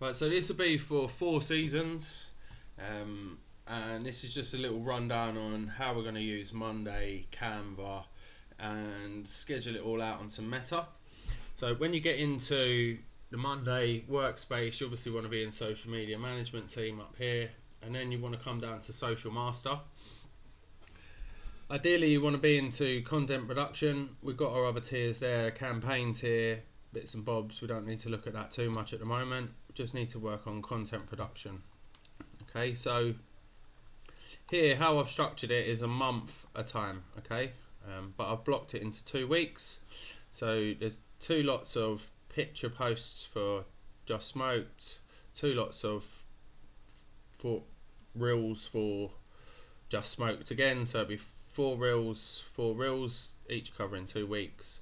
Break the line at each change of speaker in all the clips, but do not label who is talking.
Right, so this will be for 4 seasons, and this is just a little rundown on how we're going to use Monday, Canva, and schedule it all out onto Meta. So when you get into the Monday workspace, you obviously want to be in social media management team up here, and then you want to come down to social master. Ideally you want to be into content production. We've got our other tiers there, campaign tier, bits and bobs. We don't need to look at that too much at the moment. We just need to work on content production. Okay, so here how I've structured it is a month a time, okay, but I've blocked it into 2 weeks. So there's 2 lots of picture posts for Just Smoked, 2 lots of reels for Just Smoked again, so it'll be 4 reels, each covering 2 weeks,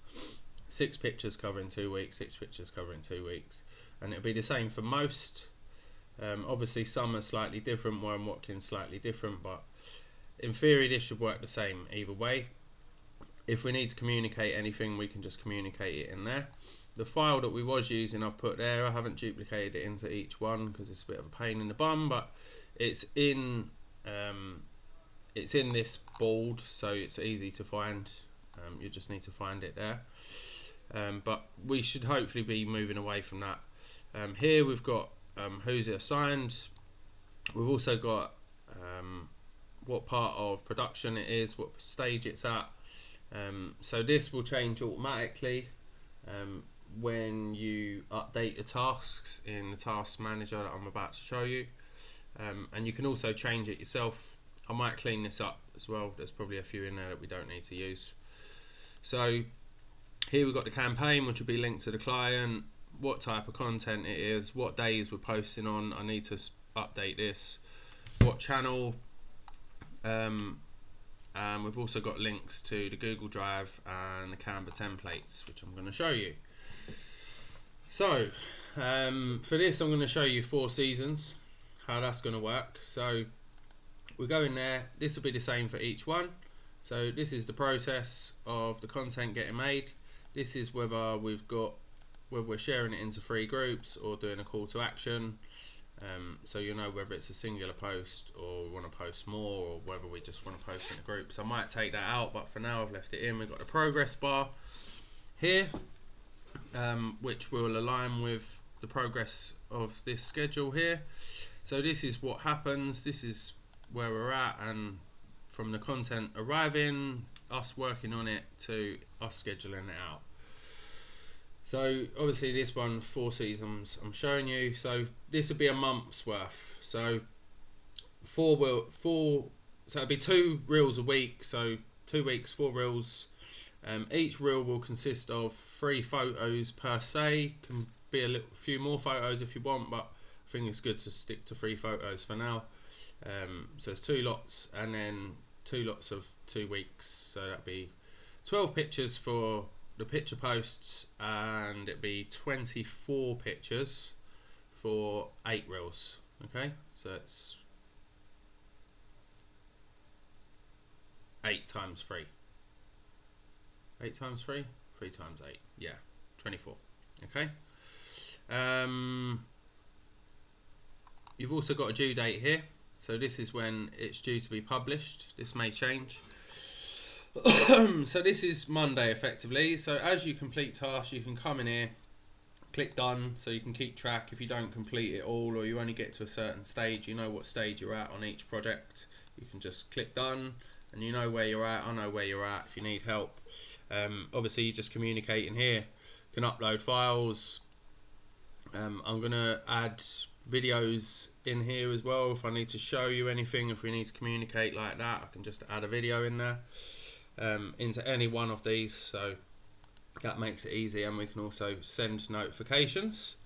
6 pictures covering 2 weeks, 6 pictures covering 2 weeks, and it'll be the same for most. Obviously some are slightly different, Warren Watkins slightly different, but in theory this should work the same either way. If we need to communicate anything, we can just communicate it in there. The file that we was using I've put there. I haven't duplicated it into each one because it's a bit of a pain in the bum, but it's in this board, so it's easy to find. You just need to find it there, but we should hopefully be moving away from that. Here we've got who's it assigned. We've also got what part of production it is, what stage it's at. So this will change automatically when you update the tasks in the task manager that I'm about to show you, and you can also change it yourself. I might clean this up as well. There's probably a few in there that we don't need to use. So here we've got the campaign, which will be linked to the client, what type of content it is, what days we're posting on. I need to update this, what channel, and we've also got links to the Google Drive and the Canva templates, which I'm going to show you. So for this I'm going to show you 4 seasons, how that's going to work. So we go in there, this will be the same for each one. So this is the process of the content getting made. This is whether we're sharing it into 3 groups or doing a call to action. So you know whether it's a singular post or we want to post more, or whether we just want to post in a group. So I might take that out, but for now I've left it in. We've got the progress bar here, which will align with the progress of this schedule here. So this is what happens, this is where we're at, and from the content arriving, us working on it, to us scheduling it out. So obviously this one, 4 seasons I'm showing you, so this will be a month's worth. So so it'll be 2 reels a week, so 2 weeks, 4 reels. Each reel will consist of 3 photos per se. Can be a few more photos if you want, but I think it's good to stick to 3 photos for now. So it's 2 lots, and then 2 lots of 2 weeks, so that'd be 12 pictures for the picture posts, and it'd be 24 pictures for 8 reels. Okay, so it's 8 times 3. 8 times 3? 3 times 8. Yeah, 24. Okay. You've also got a due date here. So this is when it's due to be published. This may change. So this is Monday effectively. So as you complete tasks, you can come in here, click done, so you can keep track. If you don't complete it all, or you only get to a certain stage, you know what stage you're at on each project. You can just click done, and you know where you're at. I know where you're at if you need help. Obviously you just communicate in here. You can upload files. I'm gonna add videos in here as well if I need to show you anything. If we need to communicate like that, I can just add a video in there, into any one of these, so that makes it easy. And we can also send notifications.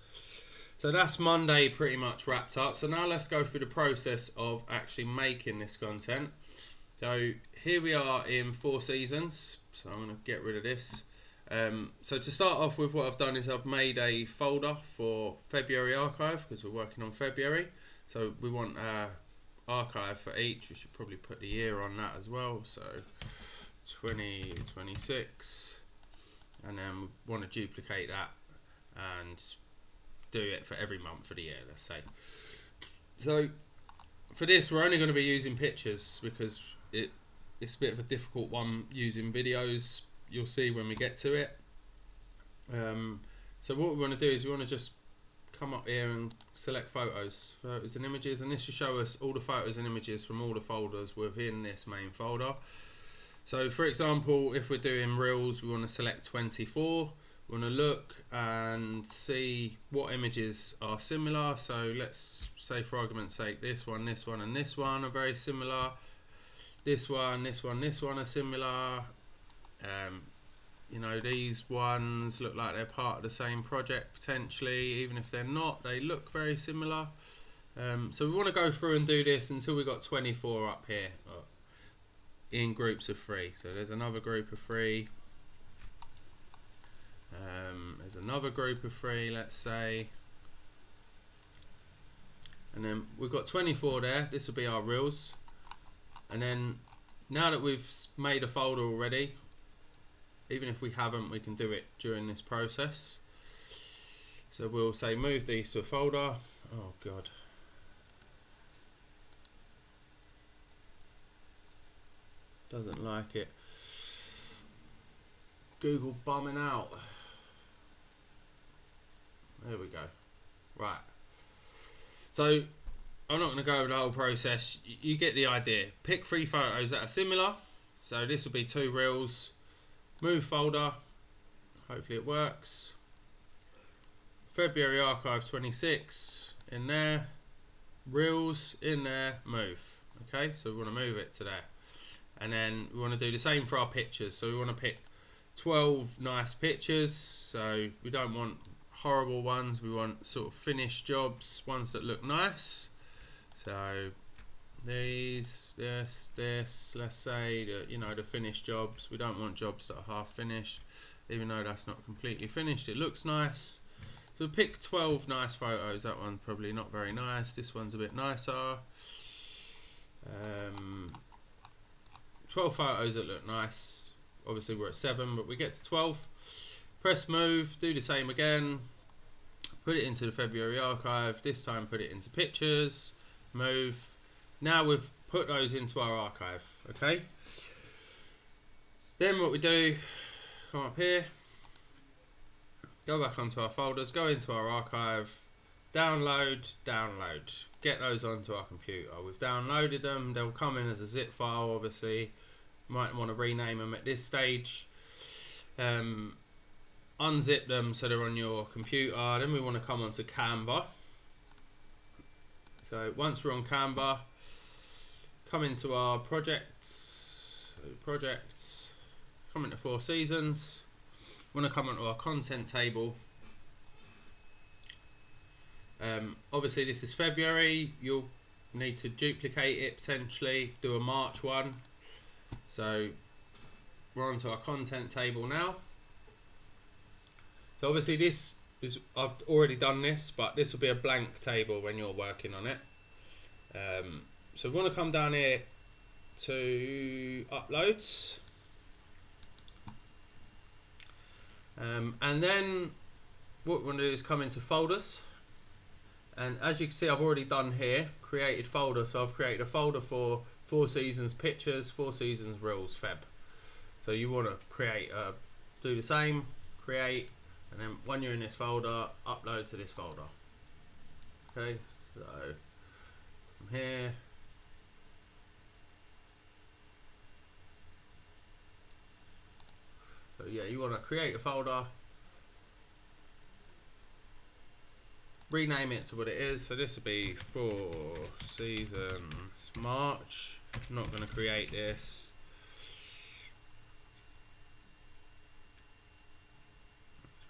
So that's Monday pretty much wrapped up. So now let's go through the process of actually making this content. So here we are in 4 seasons, so I'm going to get rid of this. So to start off with, what I've done is I've made a folder for February archive, because we're working on February. So we want our archive for each. We should probably put the year on that as well. So 2026, and then we want to duplicate that and do it for every month of the year, let's say. So for this, we're only going to be using pictures because it's a bit of a difficult one using videos. You'll see when we get to it. So what we want to do is we want to just come up here and select photos and images, and this will show us all the photos and images from all the folders within this main folder. So for example, if we're doing reels, we want to select 24. We want to look and see what images are similar. So let's say, for argument's sake, this one, and this one are very similar. This one are similar. You know, these ones look like they're part of the same project potentially, even if they're not, they look very similar. So we want to go through and do this until we got 24 up here in groups of 3. So there's another group of 3. There's another group of 3, let's say, and then we've got 24 there. This will be our reels. And then now that we've made a folder already, even if we haven't, we can do it during this process. So we'll say move these to a folder. Oh god, doesn't like it. Google bumming out. There we go. Right. So I'm not going to go over the whole process. You get the idea. Pick 3 photos that are similar. So this will be 2 reels. Move folder. Hopefully it works. February archive 26 in there. Reels in there. Move. Okay, so we want to move it to there. And then we want to do the same for our pictures. So we want to pick 12 nice pictures. So we don't want horrible ones, we want sort of finished jobs, ones that look nice. So these, this, let's say that, you know, the finished jobs. We don't want jobs that are half finished, even though that's not completely finished, it looks nice. So pick 12 nice photos. That one's probably not very nice, this one's a bit nicer. 12 photos that look nice. Obviously we're at 7, but we get to 12. Press move, do the same again, put it into the February archive, this time put it into pictures, move. Now we've put those into our archive, okay? Then what we do, come up here, go back onto our folders, go into our archive, download, get those onto our computer. We've downloaded them, they'll come in as a zip file, obviously. Might want to rename them at this stage. Unzip them so they're on your computer. Then we want to come onto Canva. So once we're on Canva, come into our projects, come into 4 seasons. Want to come onto our content table. Obviously this is February, you'll need to duplicate it potentially, do a March one. So we're onto our content table now. So obviously this is, I've already done this, but this will be a blank table when you're working on it. So we want to come down here to uploads. And then what we want to do is come into folders. And as you can see, I've already done here, created folder. So I've created a folder for 4 seasons pictures, 4 seasons reels, Feb. So you want to create, do the same, create, and then when you're in this folder, upload to this folder. Okay, so from here, so yeah, you want to create a folder, rename it to what it is. So this will be 4 seasons March. I'm not going to create this.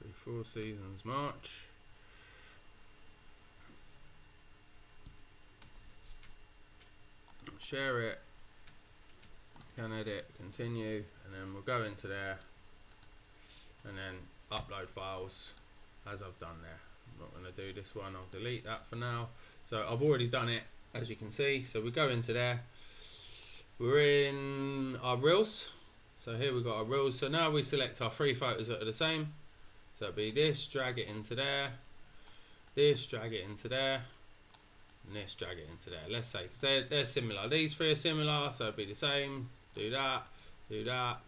It's 4 seasons March. Share it, can edit, continue, and then we'll go into there and then upload files as I've done there. I'm not going to do this one, I'll delete that for now. So I've already done it, as you can see. So we go into there, we're in our reels. So here we've got our reels. So now we select our 3 photos that are the same. So it'll be this, drag it into there, this, drag it into there, and this, drag it into there. Let's say, because they're similar. These three are similar, so it'll be the same. Do that,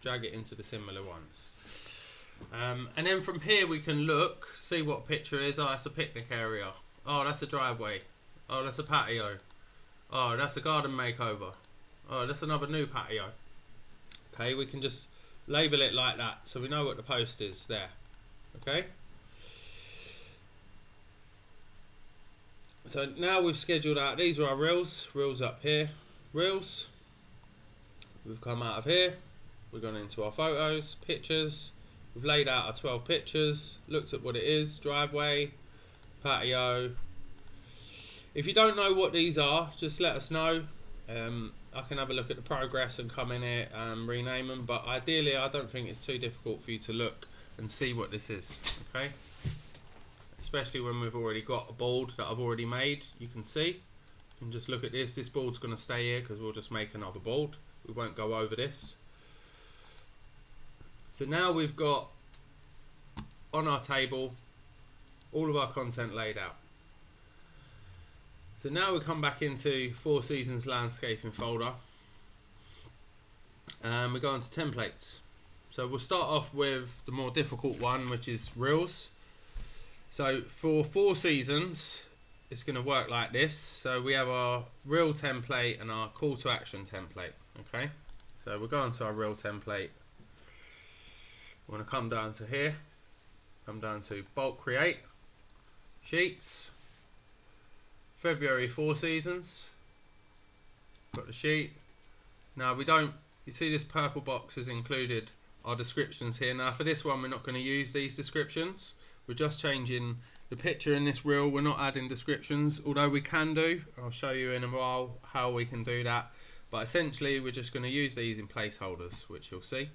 drag it into the similar ones. And then from here we can look, see what picture is. Oh, that's a picnic area. Oh, that's a driveway. Oh, that's a patio. Oh, that's a garden makeover. Oh, that's another new patio. Okay, we can just label it like that so we know what the post is there. Okay. So now we've scheduled out, these are our reels. Reels up here. Reels. We've come out of here. We've gone into our photos, pictures. We've laid out our 12 pictures, looked at what it is, driveway, patio. If you don't know what these are, just let us know. I can have a look at the progress and come in here and rename them, but ideally I don't think it's too difficult for you to look and see what this is, okay? Especially when we've already got a board that I've already made, you can see. You can just look at this. This board's going to stay here because we'll just make another board. We won't go over this. So now we've got on our table all of our content laid out. So now we come back into Four Seasons Landscaping folder and we go into templates. So we'll start off with the more difficult one, which is reels. So for Four Seasons, it's going to work like this. So we have our reel template and our call to action template. Okay, so we'll go into our reel template. We're going to come down to here, come down to bulk create, sheets, February Four Seasons, got the sheet. Now we don't, you see this purple box has included our descriptions here. Now for this one we're not going to use these descriptions, we're just changing the picture in this reel, we're not adding descriptions, although we can do, I'll show you in a while how we can do that, but essentially we're just going to use these in placeholders, which you'll see.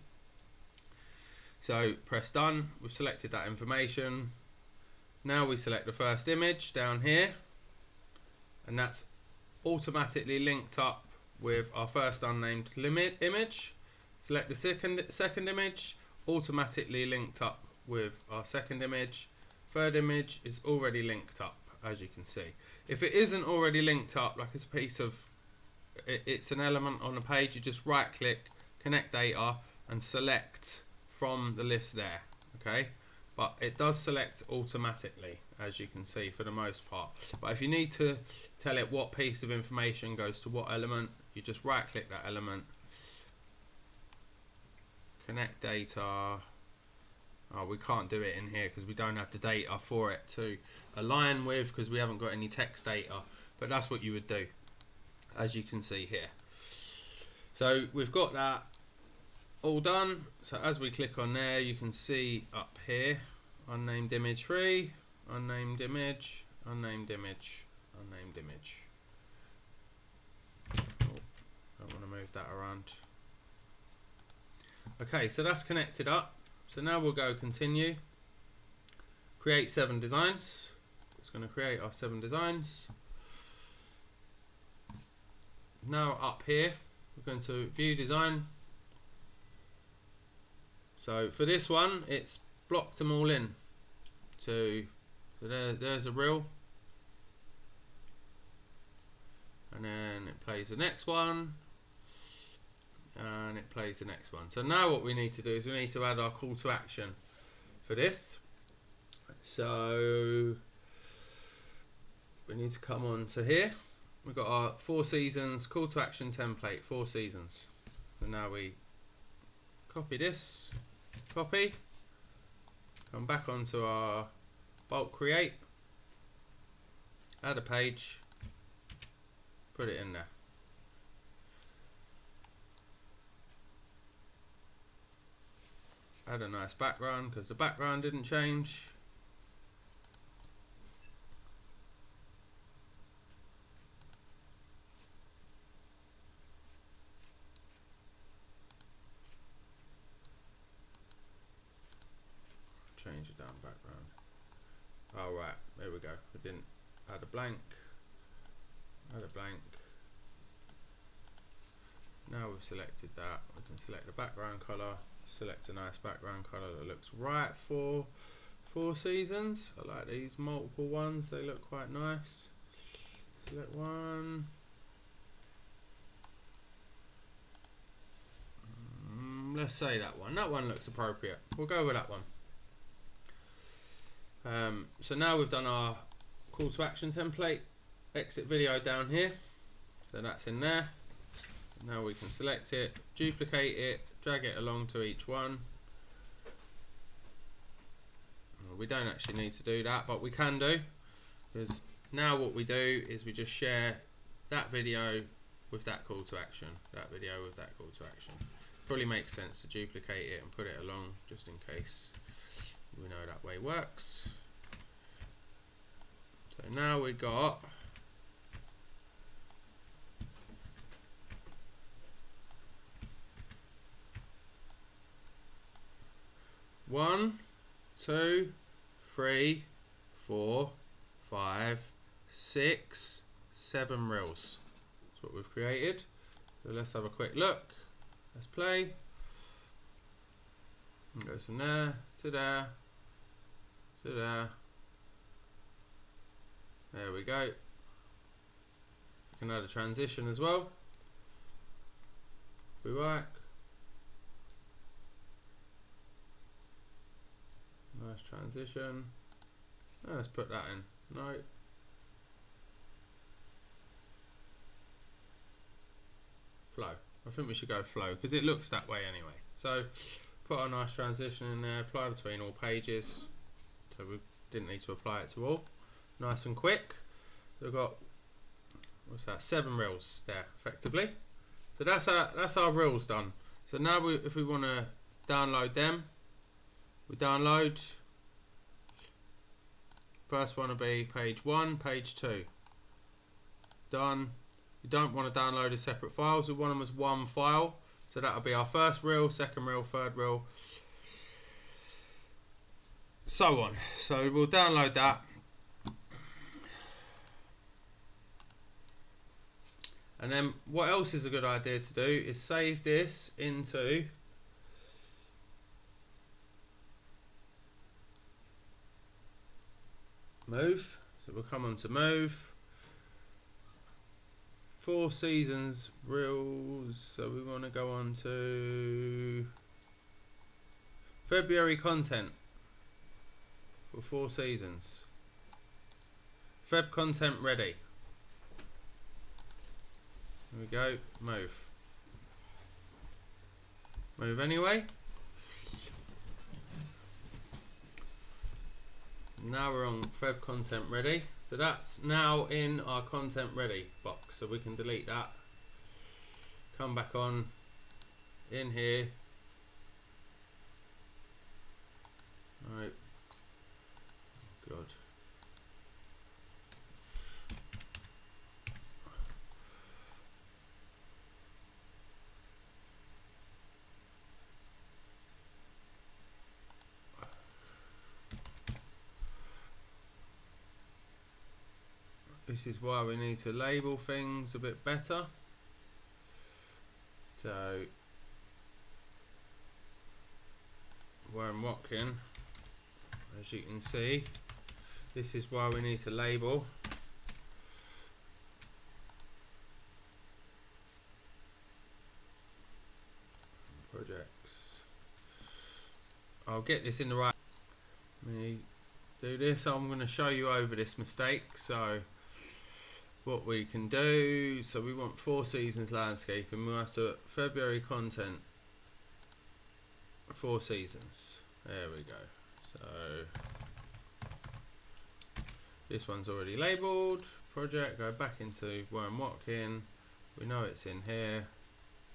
So press done, we've selected that information. Now we select the first image down here, and that's automatically linked up with our first unnamed image. Select the second image, automatically linked up with our second image. Third image is already linked up, as you can see. If it isn't already linked up, like it's a piece of, it's an element on the page, you just right click, connect data, and select from the list there, okay? But it does select automatically, as you can see, for the most part. But if you need to tell it what piece of information goes to what element, you just right click that element, connect data. Oh, we can't do it in here because we don't have the data for it to align with, because we haven't got any text data, but that's what you would do, as you can see here. So we've got that all done. So as we click on there, you can see up here, unnamed image 3, unnamed image, unnamed image, unnamed image. Oh, I want to move that around. Okay, so that's connected up. So now we'll go continue, create 7 designs. It's going to create our 7 designs. Now up here, we're going to view design. So for this one, it's blocked them all in. So there's a reel. And then it plays the next one. And it plays the next one. So now what we need to do is we need to add our call to action for this. So we need to come on to here. We've got our Four Seasons call to action template, Four Seasons. So now we copy this, copy, come back onto our bulk create, add a page, put it in there. Add a nice background because the background didn't change. Change it down background. Oh right, there we go. We didn't add a blank. Add a blank. Now we've selected that, we can select the background colour, select a nice background colour that looks right for Four Seasons. I like these multiple ones, they look quite nice. Select one. Let's say that one. That one looks appropriate. We'll go with that one. So now we've done our call to action template. Exit video down here. So that's in there. Now we can select it, duplicate it, drag it along to each one. We don't actually need to do that, but we can do, because now what we do is we just share that video with that call to action, that video with that call to action. Probably makes sense to duplicate it and put it along just in case we know that way works. So now we got one, 2, 3, 4, 5, 6, 7 reels. That's what we've created. So let's have a quick look. Let's play. And goes from there to there to there. There we go. You can add a transition as well. If we like. Nice transition. Let's put that in. No. Flow. I think we should go flow because it looks that way anyway. So put a nice transition in there. Apply between all pages. So we didn't need to apply it to all. Nice and quick. So we've got, what's that? 7 reels there effectively. So that's our reels done. So now if we want to download them, we download. First one will be page 1, page 2. Done. You don't want to download as separate files. We want them as one file. So that'll be our first reel, second reel, third reel, so on. So we'll download that. And then what else is a good idea to do is save this into Move. So we'll come on to Move. 4 Seasons reels. So we want to go on to February content for 4 Seasons. Feb content ready. There we go. Move. Move anyway. Now we're on Feb content ready. So that's now in our content ready box. So we can delete that. Come back on in here. Right. Good. This is why we need to label things a bit better. So Warren Watkin, as you can see, this is why we need to label. Projects. I'll get this in the right. Let me do this. I'm going to show you over this mistake. So what we can do, so we want 4 Seasons landscaping. We'll have to February content 4 Seasons. There we go. So this one's already labelled. Project, go back into Warren Watkin. We know it's in here.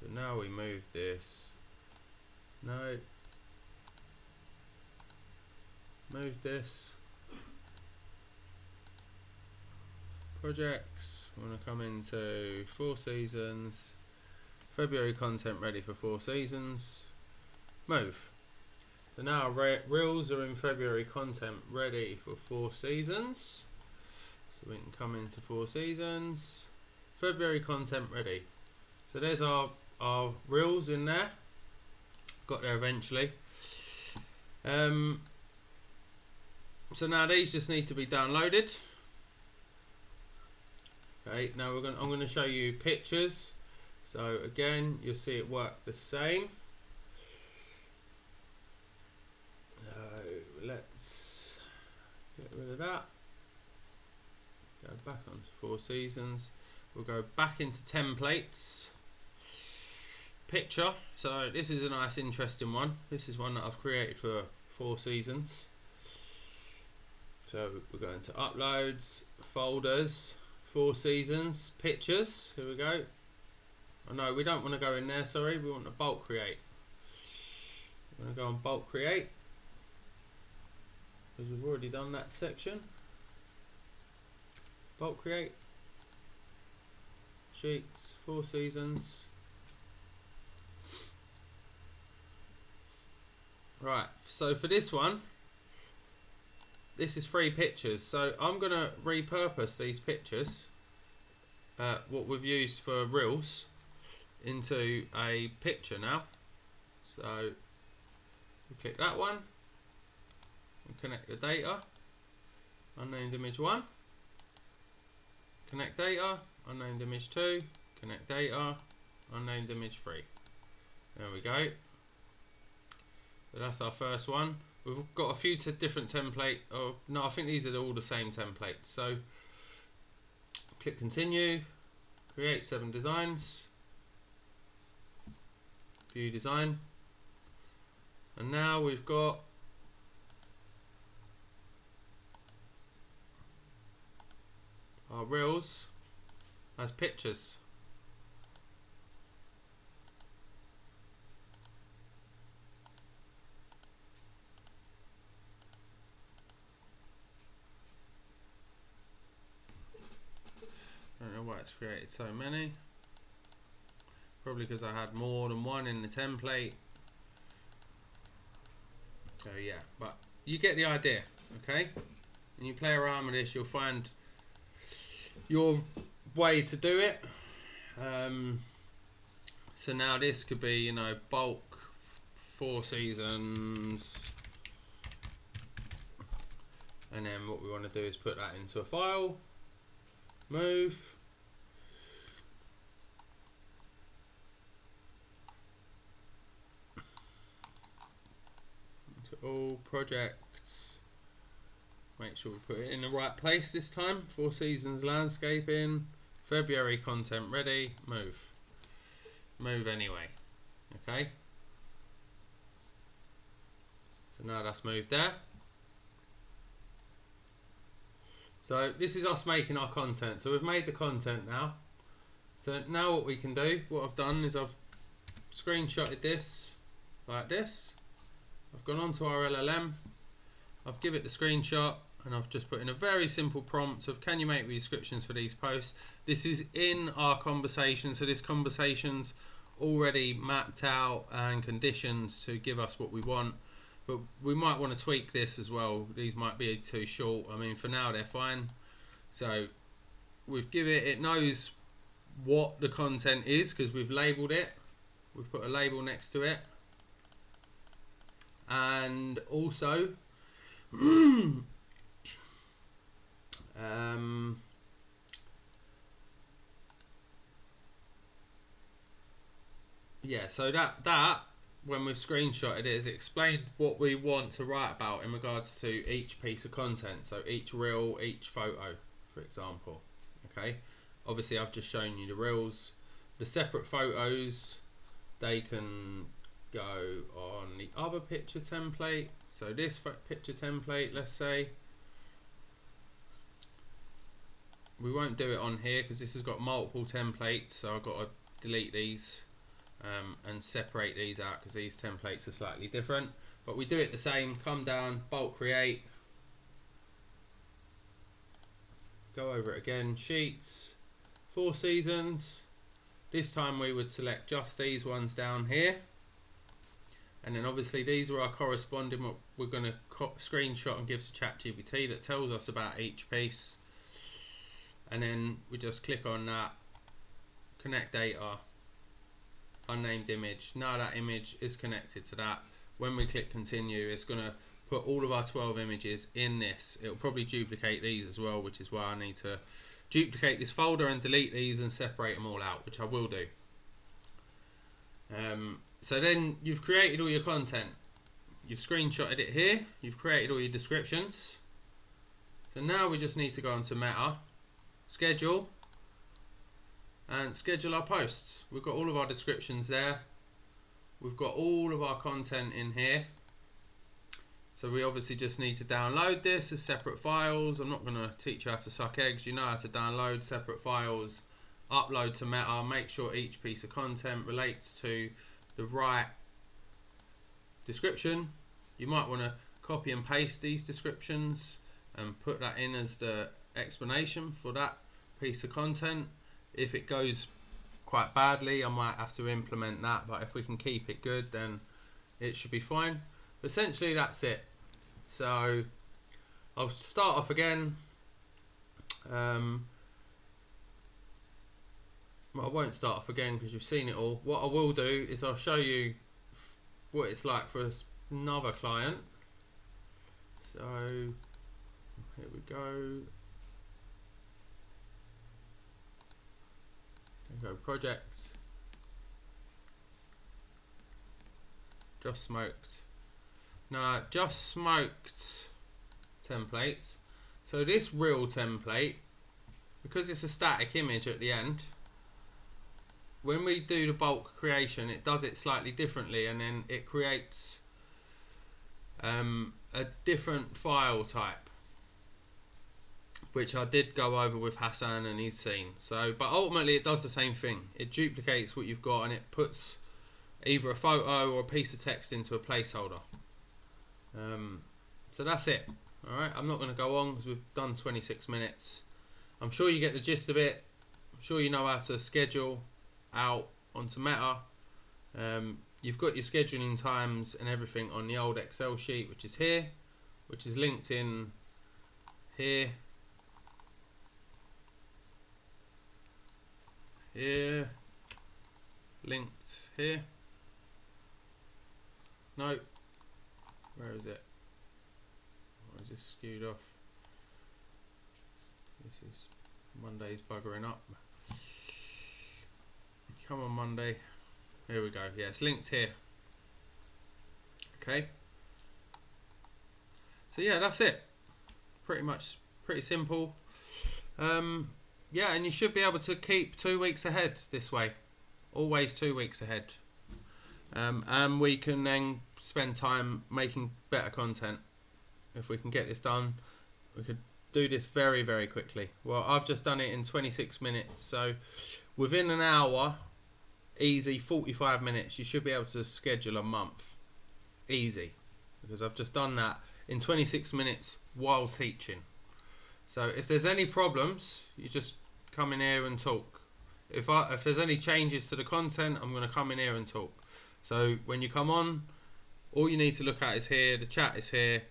So now we move this. No. Move this. Projects, we want to come into 4 Seasons, February content ready for 4 Seasons, move. So now our reels are in February content ready for 4 Seasons. So we can come into 4 Seasons, February content ready. So there's our reels in there. Got there eventually. So now these just need to be downloaded. Okay, now I'm going to show you pictures. So again, you'll see it work the same. Let's get rid of that. Go back onto Four Seasons. We'll go back into templates. Picture. So this is a nice, interesting one. This is one that I've created for Four Seasons. So we're going to uploads, folders, Four Seasons, pictures. Here we go. Oh no, we don't want to go in there, sorry. We want to bulk create. We're going to go on bulk create, because we've already done that section. Bulk create, sheets, Four Seasons. Right, so for this one, this is 3 pictures. So I'm going to repurpose these pictures, what we've used for reels, into a picture now. So we click that one and connect the data, unnamed image 1, connect data, unnamed image 2, connect data, unnamed image 3. There we go. So that's our first one. We've got a few different template. Oh no, I think these are all the same templates. So click continue, create 7 designs, view design, and now we've got our reels as pictures. I don't know why it's created so many. Probably because I had more than one in the template. So yeah, but you get the idea, okay? When you play around with this, you'll find your way to do it. So now this could be, you know, bulk, Four Seasons, and then what we want to do is put that into a file, move, into all projects, make sure we put it in the right place this time. Four Seasons landscaping, February content ready, move anyway. Okay, so now that's moved there. So this is us making our content. So we've made the content now. So now what we can do, what I've done is I've screenshotted this like this. I've gone onto our LLM, I've given it the screenshot, and I've just put in a very simple prompt of, can you make me descriptions for these posts? This is in our conversation, so this conversation's already mapped out and conditioned to give us what we want. But we might want to tweak this as well. These might be too short. I mean, for now they're fine. So we've given it, it knows what the content is because we've labeled it. We've put a label next to it. And also, yeah, so that when we've screenshotted it is explained what we want to write about in regards to each piece of content. So each reel, each photo, for example. Okay, obviously I've just shown you the reels. The separate photos, they can go on the other picture template. So this picture template, let's say, we won't do it on here because this has got multiple templates, so I've got to delete these and separate these out because these templates are slightly different. But we do it the same. Come down, bulk create, go over it again, sheets, Four Seasons. This time we would select just these ones down here, and then obviously these are our corresponding what we're going to screenshot and give to ChatGPT that tells us about each piece. And then we just click on that, connect data, unnamed image. Now that image is connected to that. When we click continue, it's going to put all of our 12 images in this. It'll probably duplicate these as well, which is why I need to duplicate this folder and delete these and separate them all out, which I will do. So then you've created all your content. You've screenshotted it here. You've created all your descriptions. So now we just need to go onto Meta, schedule, and schedule our posts. We've got all of our descriptions there. We've got all of our content in here. So we obviously just need to download this as separate files. I'm not going to teach you how to suck eggs. You know how to download separate files, upload to Meta, make sure each piece of content relates to the right description. You might want to copy and paste these descriptions and put that in as the explanation for that piece of content. If it goes quite badly, I might have to implement that, but if we can keep it good, then it should be fine. But essentially that's it. So I'll start off again. Well, I won't start off again because you've seen it all. What I will do is I'll show you what it's like for another client. So here we go. There we go, projects. Just Smoked. Now, Just Smoked templates. So this real template, because it's a static image at the end, when we do the bulk creation, it does it slightly differently, and then it creates a different file type, which I did go over with Hassan and he's seen. So, but ultimately it does the same thing. It duplicates what you've got and it puts either a photo or a piece of text into a placeholder. So that's it. Alright, I'm not going to go on because we've done 26 minutes. I'm sure you get the gist of it. I'm sure you know how to schedule out onto Meta. You've got your scheduling times and everything on the old Excel sheet, which is here, which is linked in here, here, linked here. No, where is it? Why is this skewed off? This is Monday's buggering up. Come on, Monday. Here we go. Yeah, it's linked here. Okay. So yeah, that's it. Pretty much, pretty simple. Yeah, and you should be able to keep 2 weeks ahead this way. Always 2 weeks ahead. And we can then spend time making better content. If we can get this done, we could do this very, very quickly. Well, I've just done it in 26 minutes. So within an hour, easy, 45 minutes, you should be able to schedule a month. Easy. Because I've just done that in 26 minutes while teaching. So if there's any problems, you just come in here and talk. If there's any changes to the content, I'm going to come in here and talk. So when you come on, all you need to look at is here, the chat is here.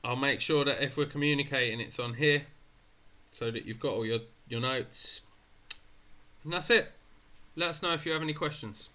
I'll make sure that if we're communicating, it's on here, so that you've got all your notes. And that's it. Let us know if you have any questions.